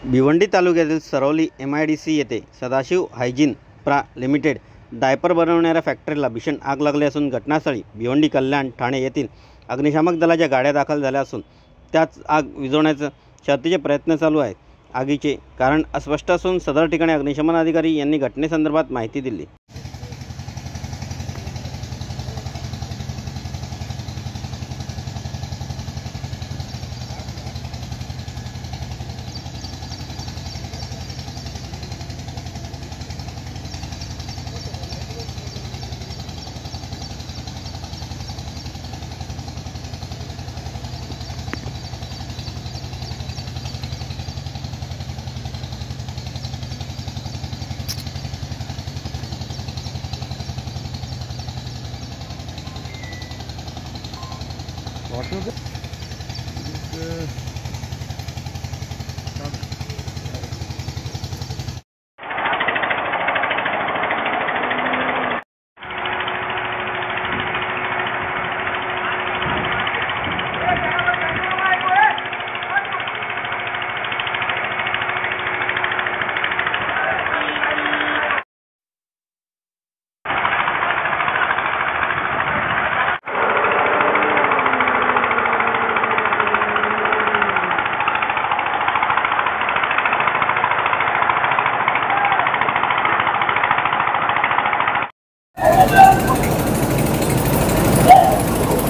भिवंडी तालुक्यातील सरवली MIDC येथे Sadashiv hygiene प्रा लिमिटेड डायपर बनवणाऱ्या फॅक्टरीला भीषण आग लागली असून घटनास्थळी भिवंडी, कल्याण, ठाणे येथील अग्निशामक दलाच्या गाड्या दाखल झाल्या असून त्याच आग विझवण्याचे शर्थीचे प्रयत्न चालू आहेत। आगीचे कारण अस्पष्ट असून सदर ठिकाणी अग्निशमन अधिकारी यांनी घटनेसंदर्भात माहिती दिली।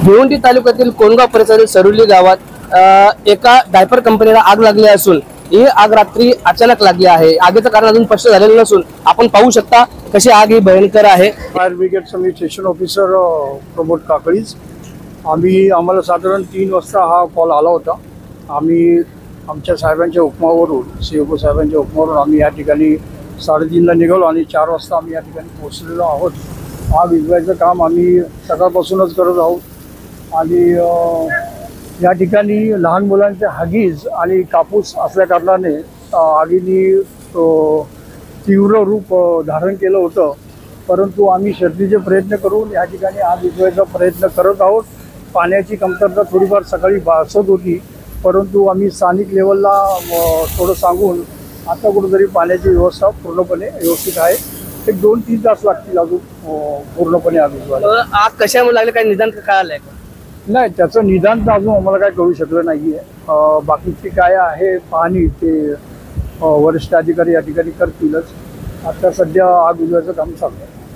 भिवंडी तालुक्यातील कोणगाव परिसरातील सरुली गावात एका डायपर कंपनीला आग लागली असून ही आग रात्री अचानक लागली आहे। आगीचं कारण अजून स्पष्ट झालेलं नसून आपण पाहू शकता कशी आग ही भयंकर आहे। फायर ब्रिगेडचा मी स्टेशन ऑफिसर प्रमोद काकळीज। आम्हाला साधारण 3 वाजता हा कॉल आला होता। आम्ही आमच्या साहेबांच्या हुकमावरून CFO साहेबांच्या हुकमावरून आम्ही या ठिकाणी 3:30ला निघालो आणि 4 वाजता आम्ही या ठिकाणी पोहोचलेलो आहोत। आग विझवायचं काम आम्ही सकाळपासूनच करत आहोत आणि या ठिकाणी लहान मुलांचे हगीज आणि कापूस असल्या कारणाने आगीने तीव्र रूप धारण केलं होतं, परंतु आम्ही शर्थीचे प्रयत्न करून या ठिकाणी आग विझवायचा प्रयत्न करत आहोत। पाण्याची कमतरता थोडीफार सकाळी भासत होती, परंतु आम्ही स्थानिक लेवलला थोडं सांगून आता कुठेतरी पाण्याची व्यवस्था पूर्णपणे व्यवस्थित आहे। एक 2-3 तास लागतील अजून पूर्णपणे आग विझवायला। आग कशामुळे लागली काही निदान कळालंय का? नाही, त्याचं निदान तर अजून आम्हाला काय कळू शकलं नाहीये। बाकीची काय आहे पाहणी ते वरिष्ठ अधिकारी या ठिकाणी करतीलच। आता सध्या आग विझवायचं काम चालू आहे।